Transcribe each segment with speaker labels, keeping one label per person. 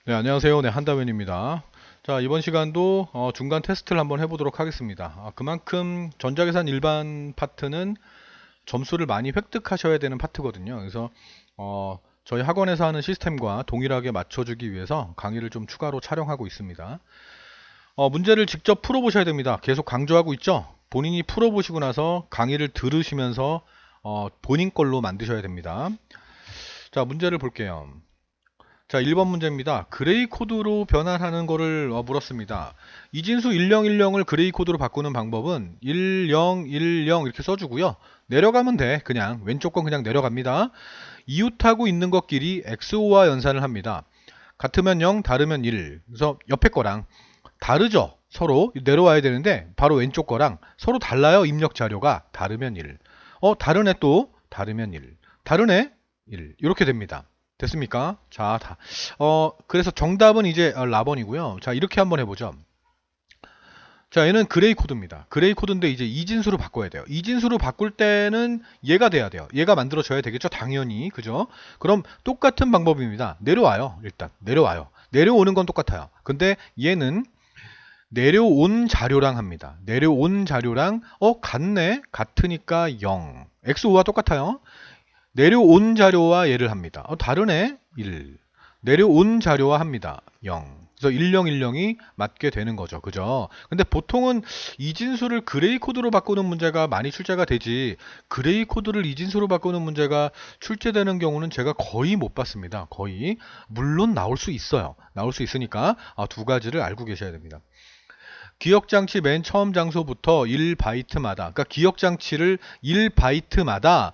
Speaker 1: 네, 안녕하세요. 네, 한다면입니다. 자, 이번 시간도 중간 테스트를 한번 해보도록 하겠습니다. 그만큼 전자계산 일반 파트는 점수를 많이 획득하셔야 되는 파트거든요. 그래서 저희 학원에서 하는 시스템과 동일하게 맞춰주기 위해서 강의를 좀 추가로 촬영하고 있습니다. 문제를 직접 풀어보셔야 됩니다. 계속 강조하고 있죠? 본인이 풀어보시고 나서 강의를 들으시면서 본인 걸로 만드셔야 됩니다. 자, 문제를 볼게요. 자, 1번 문제입니다. 그레이 코드로 변환하는 거를 물었습니다. 이진수 1010을 그레이 코드로 바꾸는 방법은 1010 이렇게 써주고요. 내려가면 돼. 그냥 왼쪽 건 그냥 내려갑니다. 이웃하고 있는 것끼리 XO와 연산을 합니다. 같으면 0, 다르면 1. 그래서 옆에 거랑 다르죠. 서로 내려와야 되는데 바로 왼쪽 거랑 서로 달라요. 입력 자료가 다르면 1. 다르네 또 다르면 1. 다르네 1. 이렇게 됩니다. 됐습니까? 자, 그래서 정답은 이제 라번이고요. 자, 이렇게 한번 해보죠. 자, 얘는 그레이 코드입니다. 그레이 코드인데 이제 이진수로 바꿔야 돼요. 이진수로 바꿀 때는 얘가 돼야 돼요. 얘가 만들어져야 되겠죠? 당연히. 그죠? 그럼 똑같은 방법입니다. 내려와요. 일단. 내려와요. 내려오는 건 똑같아요. 근데 얘는 내려온 자료랑 합니다. 내려온 자료랑, 같네? 같으니까 0. XO와 똑같아요. 내려온 자료와 얘를 합니다. 다르네? 1. 내려온 자료와 합니다. 0. 그래서 1010이 맞게 되는 거죠. 그죠? 근데 보통은 이진수를 그레이 코드로 바꾸는 문제가 많이 출제가 되지, 그레이 코드를 이진수로 바꾸는 문제가 출제되는 경우는 제가 거의 못 봤습니다. 거의. 물론 나올 수 있어요. 나올 수 있으니까 두 가지를 알고 계셔야 됩니다. 기억장치 맨 처음 장소부터 1바이트마다, 그러니까 기억장치를 1바이트마다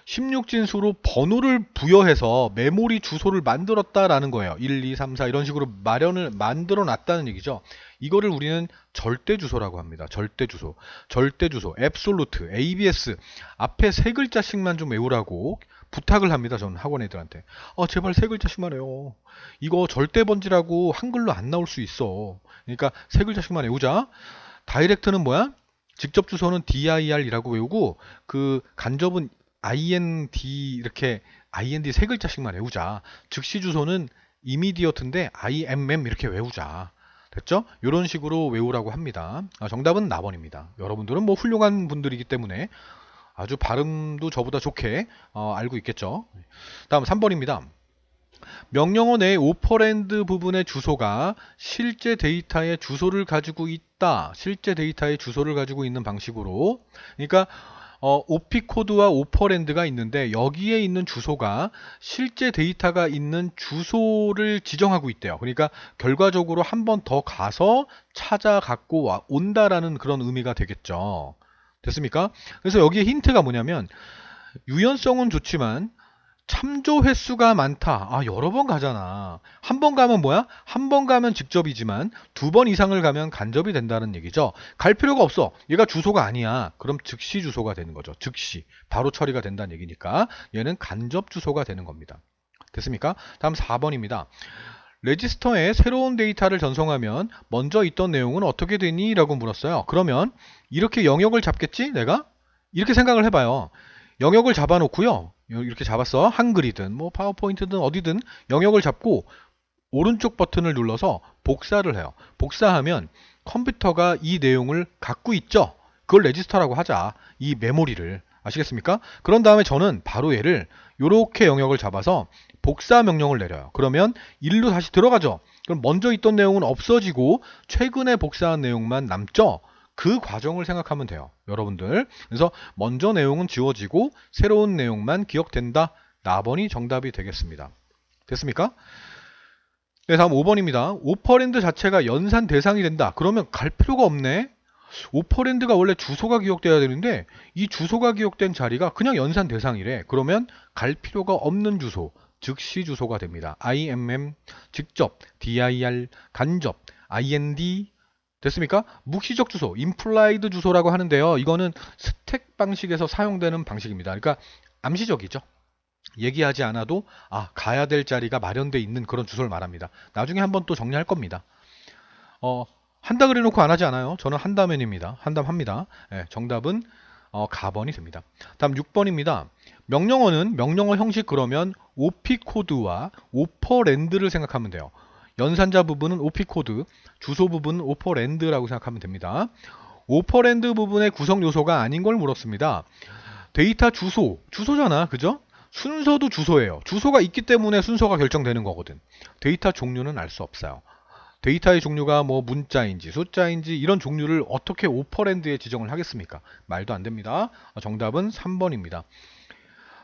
Speaker 1: 16진수로 번호를 부여해서 메모리 주소를 만들었다라는 거예요. 1, 2, 3, 4 이런 식으로 마련을 만들어 놨다는 얘기죠. 이거를 우리는 절대 주소라고 합니다. 절대 주소. 절대 주소. 앱솔루트, ABS 앞에 세 글자씩만 좀 외우라고 부탁을 합니다. 저는 학원 애들한테. 제발 세 글자씩만 해요. 이거 절대 번지라고 한글로 안 나올 수 있어. 그러니까 세 글자씩만 외우자. 다이렉트는 뭐야? 직접 주소는 dir이라고 외우고 그 간접은 IND 이렇게 IND 세 글자씩만 외우자. 즉시 주소는 immediate인데 IMM 이렇게 외우자. 됐죠? 이런 식으로 외우라고 합니다. 정답은 나번입니다. 여러분들은 뭐 훌륭한 분들이기 때문에 아주 발음도 저보다 좋게 알고 있겠죠. 다음 3번입니다. 명령어 내 오퍼랜드 부분의 주소가 실제 데이터의 주소를 가지고 있다. 실제 데이터의 주소를 가지고 있는 방식으로. 그러니까 OP 코드와 오퍼랜드가 있는데 여기에 있는 주소가 실제 데이터가 있는 주소를 지정하고 있대요. 그러니까 결과적으로 한 번 더 가서 찾아 갖고 온다라는 그런 의미가 되겠죠. 됐습니까? 그래서 여기에 힌트가 뭐냐면 유연성은 좋지만 참조 횟수가 많다. 여러 번 가잖아. 한 번 가면 뭐야? 한 번 가면 직접이지만 두 번 이상을 가면 간접이 된다는 얘기죠. 갈 필요가 없어. 얘가 주소가 아니야. 그럼 즉시 주소가 되는 거죠. 즉시. 바로 처리가 된다는 얘기니까 얘는 간접 주소가 되는 겁니다. 됐습니까? 다음 4번입니다. 레지스터에 새로운 데이터를 전송하면 먼저 있던 내용은 어떻게 되니? 라고 물었어요. 그러면 이렇게 영역을 잡겠지? 내가? 이렇게 생각을 해봐요. 영역을 잡아놓고요. 이렇게 잡았어. 한글이든 뭐 파워포인트든 어디든 영역을 잡고 오른쪽 버튼을 눌러서 복사를 해요. 복사하면 컴퓨터가 이 내용을 갖고 있죠. 그걸 레지스터라고 하자. 이 메모리를. 아시겠습니까? 그런 다음에 저는 바로 얘를 이렇게 영역을 잡아서 복사 명령을 내려요. 그러면 1로 다시 들어가죠. 그럼 먼저 있던 내용은 없어지고 최근에 복사한 내용만 남죠. 그 과정을 생각하면 돼요. 여러분들. 그래서 먼저 내용은 지워지고 새로운 내용만 기억된다. 나번이 정답이 되겠습니다. 됐습니까? 네, 다음 5번입니다. 오퍼랜드 자체가 연산 대상이 된다. 그러면 갈 필요가 없네. 오퍼랜드가 원래 주소가 기억돼야 되는데 이 주소가 기억된 자리가 그냥 연산 대상이래. 그러면 갈 필요가 없는 주소, 즉시 주소가 됩니다. IMM, 직접, DIR, 간접, IND. 됐습니까? 묵시적 주소, implied 주소라고 하는데요. 이거는 스택 방식에서 사용되는 방식입니다. 그러니까 암시적이죠. 얘기하지 않아도 가야 될 자리가 마련되어 있는 그런 주소를 말합니다. 나중에 한번 또 정리할 겁니다. 한다 그래놓고 안 하지 않아요. 저는 한다면입니다. 한담합니다. 정답은 가번이 됩니다. 다음 6번입니다. 명령어는 명령어 형식 그러면 OP 코드와 오퍼랜드를 생각하면 돼요. 연산자 부분은 OP 코드, 주소 부분은 오퍼랜드라고 생각하면 됩니다. 오퍼랜드 부분의 구성 요소가 아닌 걸 물었습니다. 데이터 주소잖아, 그죠? 순서도 주소예요. 주소가 있기 때문에 순서가 결정되는 거거든. 데이터 종류는 알 수 없어요. 데이터의 종류가 뭐 문자인지 숫자인지 이런 종류를 어떻게 오퍼랜드에 지정을 하겠습니까? 말도 안 됩니다. 정답은 3번입니다.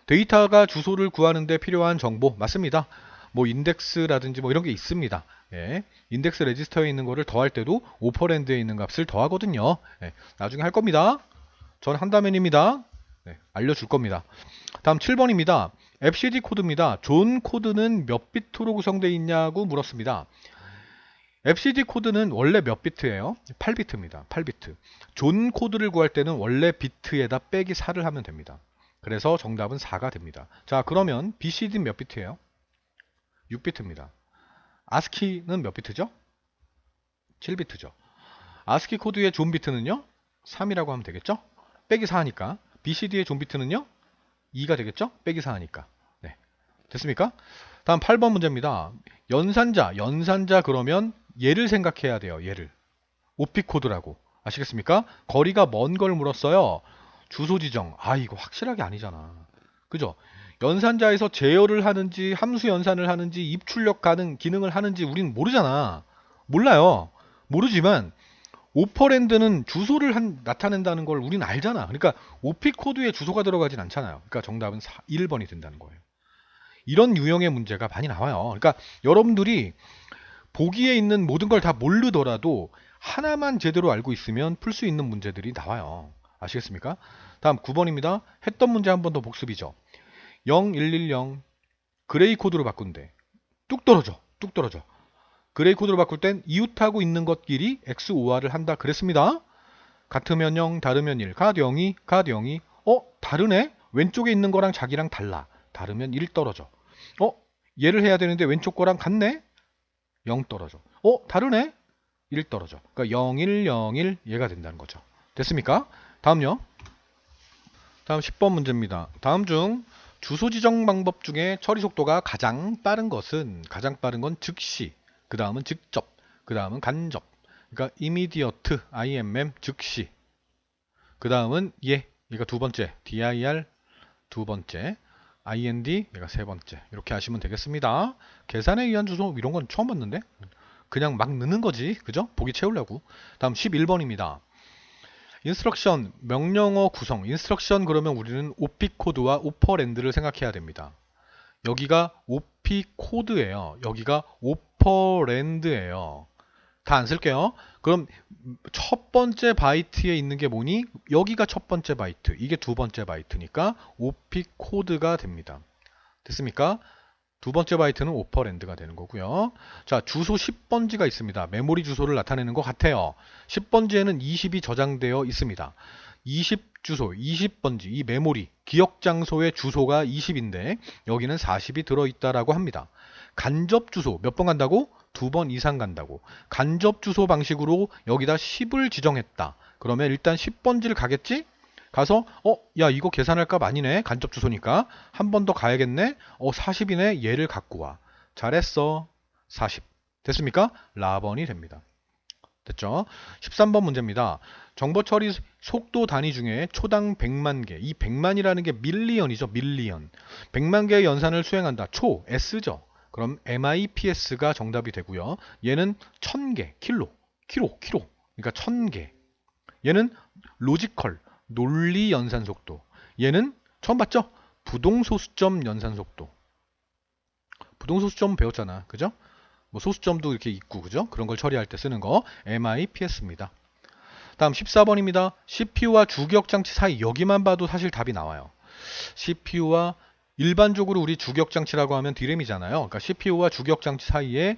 Speaker 1: 데이터가 주소를 구하는데 필요한 정보 맞습니다. 뭐 인덱스라든지 뭐 이런 게 있습니다. 예, 인덱스 레지스터에 있는 거를 더할 때도 오퍼랜드에 있는 값을 더하거든요. 예, 나중에 할 겁니다. 전 한다면입니다. 네, 알려줄 겁니다. 다음 7번입니다. FCD 코드입니다. 존 코드는 몇 비트로 구성되어 있냐고 물었습니다. FCD 코드는 원래 몇 비트예요? 8비트입니다. 8비트. 존 코드를 구할 때는 원래 비트에다 빼기 4를 하면 됩니다. 그래서 정답은 4가 됩니다. 자, 그러면 BCD는 몇 비트예요? 6비트입니다. ASCII는 몇 비트죠? 7비트죠. ASCII 코드의 존 비트는요? 3이라고 하면 되겠죠? 빼기 4하니까. BCD의 존 비트는요? 2가 되겠죠? 빼기 4하니까. 네. 됐습니까? 다음 8번 문제입니다. 연산자 그러면 얘를 생각해야 돼요. 얘를. OP 코드라고. 아시겠습니까? 거리가 먼 걸 물었어요. 주소 지정. 이거 확실하게 아니잖아. 그죠? 연산자에서 제어를 하는지 함수 연산을 하는지 입출력 가능 기능을 하는지 우린 모르잖아. 몰라요. 모르지만 오퍼랜드는 주소를 나타낸다는 걸 우린 알잖아. 그러니까 OP 코드에 주소가 들어가진 않잖아요. 그러니까 정답은 1번이 된다는 거예요. 이런 유형의 문제가 많이 나와요. 그러니까 여러분들이 보기에 있는 모든 걸 다 모르더라도 하나만 제대로 알고 있으면 풀 수 있는 문제들이 나와요. 아시겠습니까? 다음 9번입니다. 했던 문제 한 번 더 복습이죠. 0110 그레이 코드로 바꾼대. 뚝 떨어져. 그레이 코드로 바꿀 땐 이웃하고 있는 것끼리 XOR을 한다 그랬습니다. 같으면 0, 다르면 1. 갓 0이, 다르네? 왼쪽에 있는 거랑 자기랑 달라. 다르면 1 떨어져. 얘를 해야 되는데 왼쪽 거랑 같네? 0 떨어져. 다르네? 1 떨어져. 그러니까 0, 1, 0, 1 얘가 된다는 거죠. 됐습니까? 다음요. 다음 10번 문제입니다. 다음 중 주소 지정 방법 중에 처리 속도가 가장 빠른 건 즉시, 그 다음은 직접, 그 다음은 간접. 그러니까 immediate, IMM, 즉시. 그 다음은 얘가 두 번째, dir 두 번째, IND 얘가 세 번째. 이렇게 하시면 되겠습니다. 계산에 의한 주소 이런 건 처음 봤는데 그냥 막 넣는 거지, 그죠? 보기 채우려고. 다음 11번입니다. 인스트럭션, 명령어 구성. 인스트럭션 그러면 우리는 OP 코드와 오퍼랜드를 생각해야 됩니다. 여기가 OP 코드예요. 여기가 오퍼랜드예요. 다 안 쓸게요. 그럼 첫 번째 바이트에 있는 게 뭐니? 여기가 첫 번째 바이트, 이게 두 번째 바이트니까 OP 코드가 됩니다. 됐습니까? 두 번째 바이트는 오퍼랜드가 되는 거고요. 자, 주소 10번지가 있습니다. 메모리 주소를 나타내는 것 같아요. 10번지에는 20이 저장되어 있습니다. 20주소, 20번지, 이 메모리, 기억 장소의 주소가 20인데 여기는 40이 들어있다라고 합니다. 간접 주소 몇 번 간다고? 2번 이상 간다고. 간접 주소 방식으로 여기다 10을 지정했다. 그러면 일단 10번지를 가겠지? 가서 야 이거 계산할 값 아니네. 간접 주소니까 한 번 더 가야겠네. 40이네. 얘를 갖고 와. 잘했어. 40. 됐습니까? 라번이 됩니다. 됐죠? 13번 문제입니다. 정보 처리 속도 단위 중에 초당 100만 개. 이 100만이라는 게 밀리언이죠. 밀리언. 100만 개의 연산을 수행한다. 초, S죠. 그럼 MIPS가 정답이 되고요. 얘는 1000개. 킬로. 그러니까 1000개. 얘는 로지컬. 논리 연산 속도. 얘는 처음 봤죠? 부동소수점 연산 속도. 부동소수점 배웠잖아. 그죠? 뭐 소수점도 이렇게 있고, 그죠? 그런 걸 처리할 때 쓰는 거 MIPS입니다. 다음 14번입니다. CPU와 주기억장치 사이. 여기만 봐도 사실 답이 나와요. CPU와 일반적으로 우리 주기억장치라고 하면 D램이잖아요. 그러니까 CPU와 주기억장치 사이에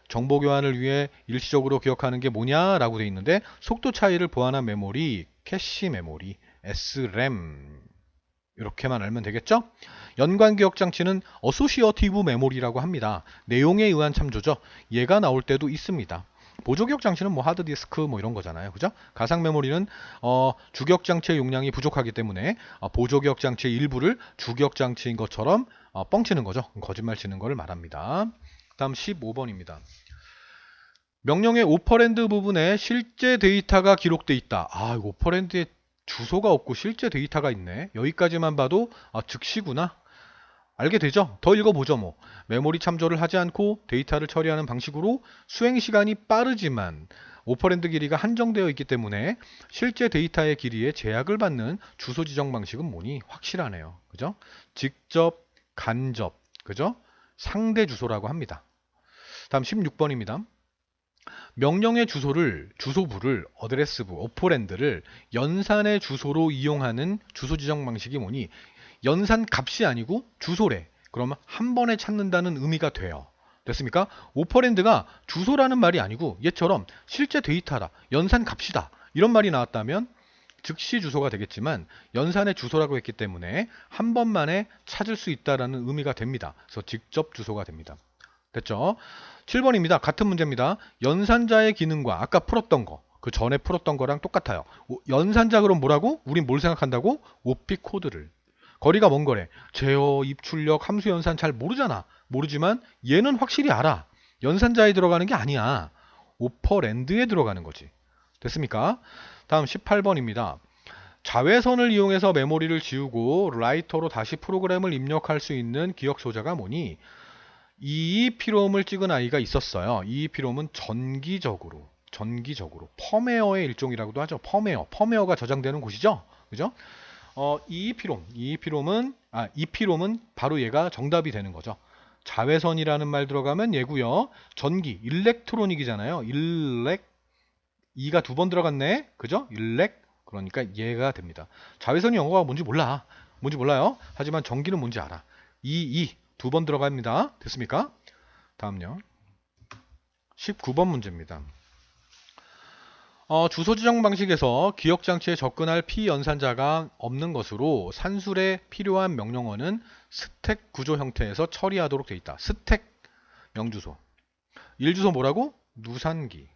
Speaker 1: 정보 교환을 위해 일시적으로 기억하는 게 뭐냐라고 돼 있는데 속도 차이를 보완한 메모리, 캐시 메모리, SRAM 이렇게만 알면 되겠죠? 연관 기억 장치는 어소시어티브 메모리라고 합니다. 내용에 의한 참조죠. 얘가 나올 때도 있습니다. 보조기억 장치는 뭐 하드디스크 뭐 이런 거잖아요. 그죠? 가상 메모리는 주기억 장치의 용량이 부족하기 때문에 보조기억 장치의 일부를 주기억 장치인 것처럼 뻥치는 거죠. 거짓말 치는 거를 말합니다. 다음 15번입니다. 명령의 오퍼랜드 부분에 실제 데이터가 기록돼 있다. 이거 오퍼랜드에 주소가 없고 실제 데이터가 있네. 여기까지만 봐도 즉시구나. 알게 되죠? 더 읽어보죠. 뭐 메모리 참조를 하지 않고 데이터를 처리하는 방식으로 수행 시간이 빠르지만 오퍼랜드 길이가 한정되어 있기 때문에 실제 데이터의 길이에 제약을 받는 주소 지정 방식은 뭐니? 확실하네요. 그죠? 직접, 간접, 그죠? 상대 주소라고 합니다. 다음 16번입니다. 명령의 주소부를 어드레스부, 오퍼랜드를 연산의 주소로 이용하는 주소 지정 방식이 뭐니? 연산 값이 아니고 주소래. 그러면 한 번에 찾는다는 의미가 돼요. 됐습니까? 오퍼랜드가 주소라는 말이 아니고 얘처럼 실제 데이터다, 연산 값이다 이런 말이 나왔다면 즉시 주소가 되겠지만 연산의 주소라고 했기 때문에 한 번만에 찾을 수 있다라는 의미가 됩니다. 그래서 직접 주소가 됩니다. 됐죠? 7번입니다. 같은 문제입니다. 연산자의 기능과 아까 풀었던 거, 그 전에 풀었던 거랑 똑같아요. 연산자 그럼 뭐라고? 우린 뭘 생각한다고? 오픽 코드를. 거리가 먼 거래. 제어, 입출력, 함수 연산 잘 모르잖아. 모르지만 얘는 확실히 알아. 연산자에 들어가는 게 아니야. 오퍼랜드에 들어가는 거지. 됐습니까? 다음 18번입니다. 자외선을 이용해서 메모리를 지우고 라이터로 다시 프로그램을 입력할 수 있는 기억 소자가 뭐니? EEPROM을 찍은 아이가 있었어요. EEPROM은 전기적으로 펌웨어의 일종이라고도 하죠. 펌웨어가 저장되는 곳이죠. 그죠? EEPROM은 바로 얘가 정답이 되는 거죠. 자외선이라는 말 들어가면 얘고요. 전기, 일렉트로닉이잖아요. E가 두 번 들어갔네. 그죠? 그러니까 얘가 됩니다. 자외선이 영어가 뭔지 몰라요. 하지만 전기는 뭔지 알아. 두 번 들어갑니다. 됐습니까? 다음요. 19번 문제입니다. 주소 지정 방식에서 기억 장치에 접근할 피연산자가 없는 것으로 산술에 필요한 명령어는 스택 구조 형태에서 처리하도록 되어 있다. 스택 명주소. 1주소 뭐라고? 누산기.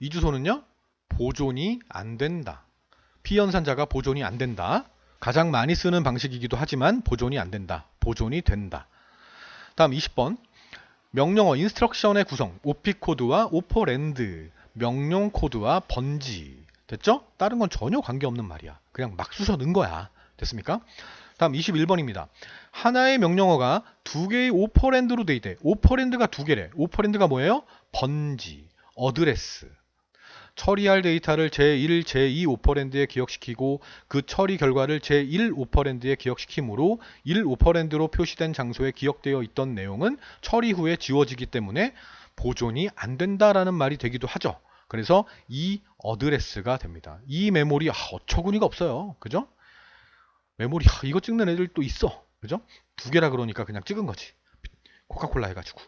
Speaker 1: 2주소는요? 보존이 안 된다. 피연산자가 보존이 안 된다. 가장 많이 쓰는 방식이기도 하지만 보존이 안 된다. 보존이 된다. 다음 20번. 명령어 인스트럭션의 구성. 오픽 코드와 오퍼랜드. 명령 코드와 번지. 됐죠? 다른 건 전혀 관계없는 말이야. 그냥 막 쑤셔 넣은 거야. 됐습니까? 다음 21번입니다. 하나의 명령어가 두 개의 오퍼랜드로 돼 있대. 오퍼랜드가 두 개래. 오퍼랜드가 뭐예요? 번지, 어드레스. 처리할 데이터를 제1, 제2 오퍼랜드에 기억시키고 그 처리 결과를 제1 오퍼랜드에 기억시키므로 1 오퍼랜드로 표시된 장소에 기억되어 있던 내용은 처리 후에 지워지기 때문에 보존이 안 된다라는 말이 되기도 하죠. 그래서 이 어드레스가 됩니다. 이 메모리 어처구니가 없어요. 그죠? 메모리 이거 찍는 애들 또 있어. 그죠? 두 개라 그러니까 그냥 찍은 거지. 코카콜라 해가지고.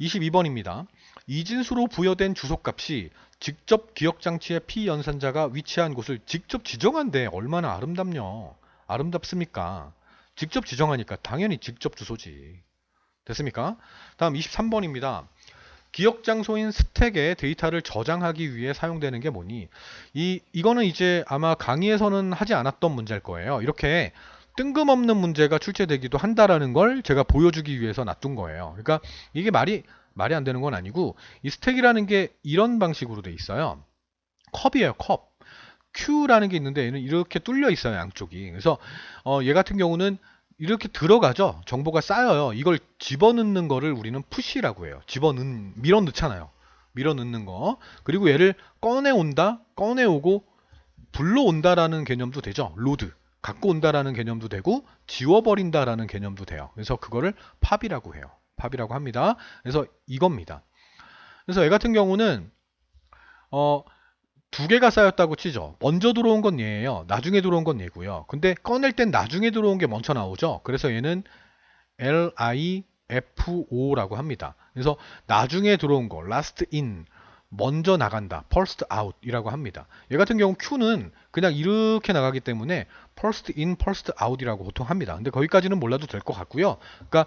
Speaker 1: 22번입니다. 이진수로 부여된 주소값이 직접 기억장치의 피연산자가 위치한 곳을 직접 지정한데 얼마나 아름답습니까? 직접 지정하니까 당연히 직접 주소지. 됐습니까? 다음 23번입니다. 기억 장소인 스택에 데이터를 저장하기 위해 사용되는 게 뭐니? 이거는 이제 아마 강의에서는 하지 않았던 문제일 거예요. 이렇게 뜬금없는 문제가 출제되기도 한다라는 걸 제가 보여주기 위해서 놔둔 거예요. 그러니까 이게 말이 안 되는 건 아니고 이 스택이라는 게 이런 방식으로 돼 있어요. 컵이에요, 컵. Q라는 게 있는데 얘는 이렇게 뚫려 있어요, 양쪽이. 그래서 얘 같은 경우는 이렇게 들어가죠. 정보가 쌓여요. 이걸 집어넣는 거를 우리는 푸시라고 해요. 밀어 넣잖아요. 밀어 넣는 거. 그리고 얘를 꺼내오고 불러온다라는 개념도 되죠. 로드. 갖고 온다라는 개념도 되고 지워버린다라는 개념도 돼요. 그래서 그거를 팝이라고 해요. 팝이라고 합니다. 그래서 이겁니다. 그래서 얘 같은 경우는 두 개가 쌓였다고 치죠. 먼저 들어온 건 얘예요. 나중에 들어온 건 얘고요. 근데 꺼낼 땐 나중에 들어온 게 먼저 나오죠. 그래서 얘는 LIFO라고 합니다. 그래서 나중에 들어온 거, last in, 먼저 나간다. first out 이라고 합니다. 얘 같은 경우 Q는 그냥 이렇게 나가기 때문에 first in, first out 이라고 보통 합니다. 근데 거기까지는 몰라도 될 것 같고요. 그러니까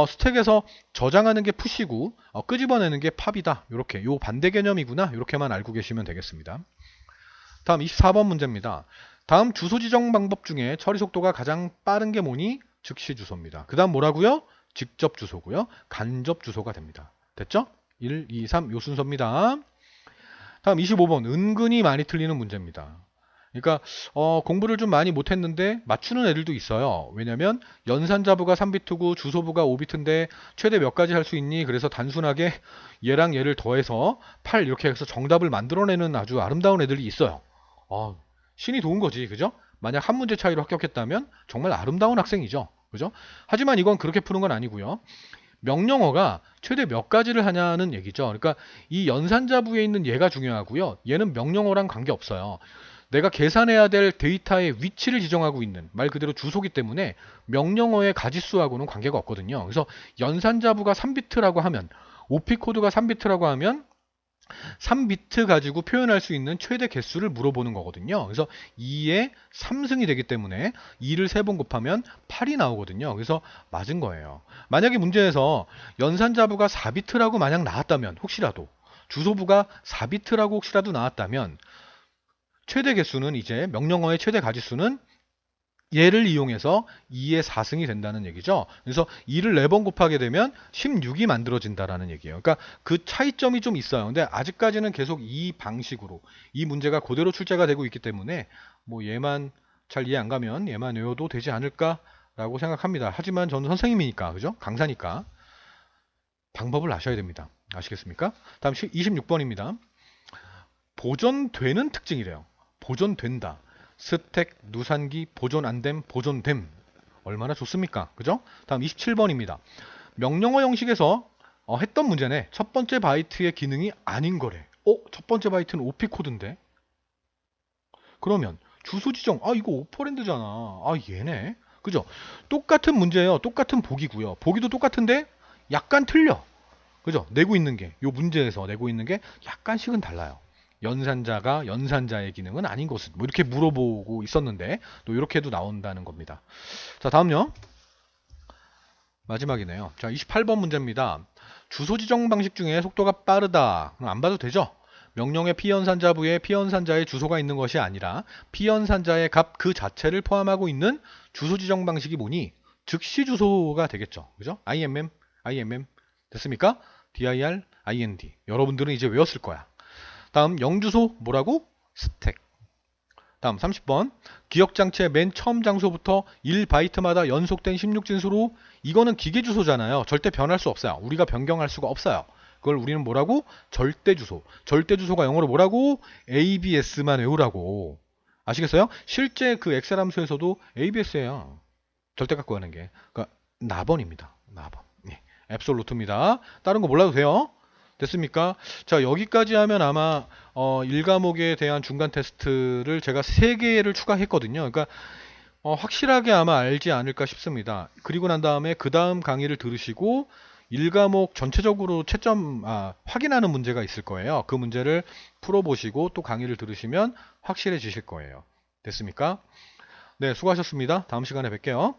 Speaker 1: 스택에서 저장하는 게 푸시고 끄집어내는 게 팝이다. 이렇게 요 반대 개념이구나. 이렇게만 알고 계시면 되겠습니다. 다음 24번 문제입니다. 다음 주소 지정 방법 중에 처리 속도가 가장 빠른 게 뭐니? 즉시 주소입니다. 그 다음 뭐라고요? 직접 주소고요. 간접 주소가 됩니다. 됐죠? 1, 2, 3 요 순서입니다. 다음 25번 은근히 많이 틀리는 문제입니다. 그러니까 공부를 좀 많이 못했는데 맞추는 애들도 있어요. 왜냐면 연산자부가 3비트고 주소부가 5비트인데 최대 몇 가지 할 수 있니? 그래서 단순하게 얘랑 얘를 더해서 8 이렇게 해서 정답을 만들어내는 아주 아름다운 애들이 있어요. 신이 도운 거지, 그죠? 만약 한 문제 차이로 합격했다면 정말 아름다운 학생이죠, 그죠? 하지만 이건 그렇게 푸는 건 아니고요. 명령어가 최대 몇 가지를 하냐는 얘기죠. 그러니까 이 연산자부에 있는 얘가 중요하고요. 얘는 명령어랑 관계없어요. 내가 계산해야 될 데이터의 위치를 지정하고 있는 말 그대로 주소기 때문에 명령어의 가지수하고는 관계가 없거든요. 그래서 연산자부가 3비트라고 하면 OP 코드가 3비트라고 하면 3비트 가지고 표현할 수 있는 최대 개수를 물어보는 거거든요. 그래서 2에 3승이 되기 때문에 2를 3번 곱하면 8이 나오거든요. 그래서 맞은 거예요. 만약에 문제에서 연산자부가 4비트라고 만약 나왔다면 혹시라도 주소부가 4비트라고 혹시라도 나왔다면 최대 개수는 이제 명령어의 최대 가지수는 얘를 이용해서 2의 4승이 된다는 얘기죠. 그래서 2를 4번 곱하게 되면 16이 만들어진다라는 얘기예요. 그러니까 그 차이점이 좀 있어요. 근데 아직까지는 계속 이 방식으로 이 문제가 그대로 출제가 되고 있기 때문에 뭐 얘만 잘 이해 안 가면 얘만 외워도 되지 않을까라고 생각합니다. 하지만 저는 선생님이니까, 그죠? 강사니까 방법을 아셔야 됩니다. 아시겠습니까? 다음 26번입니다. 보존되는 특징이래요. 보존된다. 스택, 누산기, 보존 안됨, 보존됨. 얼마나 좋습니까? 그죠? 다음 27번입니다. 명령어 형식에서 했던 문제네. 첫 번째 바이트의 기능이 아닌 거래. 첫 번째 바이트는 OP 코드인데? 그러면 주소 지정, 이거 오퍼랜드잖아. 얘네. 그죠? 똑같은 문제예요. 똑같은 보기고요. 보기도 똑같은데 약간 틀려. 그죠? 내고 있는 게, 요 문제에서 내고 있는 게 약간씩은 달라요. 연산자가 연산자의 기능은 아닌 것은 뭐 이렇게 물어보고 있었는데 또 이렇게도 나온다는 겁니다. 자, 다음요. 마지막이네요. 자, 28번 문제입니다. 주소 지정 방식 중에 속도가 빠르다. 안 봐도 되죠? 명령의 피연산자부에 피연산자의 주소가 있는 것이 아니라 피연산자의 값 그 자체를 포함하고 있는 주소 지정 방식이 뭐니? 즉시 주소가 되겠죠. 그죠? IMM 됐습니까? dir, ind. 여러분들은 이제 외웠을 거야. 다음 영주소 뭐라고? 스택. 다음 30번 기억장치의 맨 처음 장소부터 1바이트마다 연속된 16진수로 이거는 기계 주소잖아요. 절대 변할 수 없어요. 우리가 변경할 수가 없어요. 그걸 우리는 뭐라고? 절대 주소. 절대 주소가 영어로 뭐라고? ABS만 외우라고. 아시겠어요? 실제 그 엑셀 함수에서도 ABS예요. 절대 갖고 가는 게. 그러니까 나번입니다. 나번. 앱솔루트입니다. 다른 거 몰라도 돼요. 됐습니까? 자, 여기까지 하면 아마 1과목에 대한 중간 테스트를 제가 3개를 추가했거든요. 그러니까 확실하게 아마 알지 않을까 싶습니다. 그리고 난 다음에 그 다음 강의를 들으시고 1과목 전체적으로 채점 확인하는 문제가 있을 거예요. 그 문제를 풀어보시고 또 강의를 들으시면 확실해지실 거예요. 됐습니까? 네, 수고하셨습니다. 다음 시간에 뵐게요.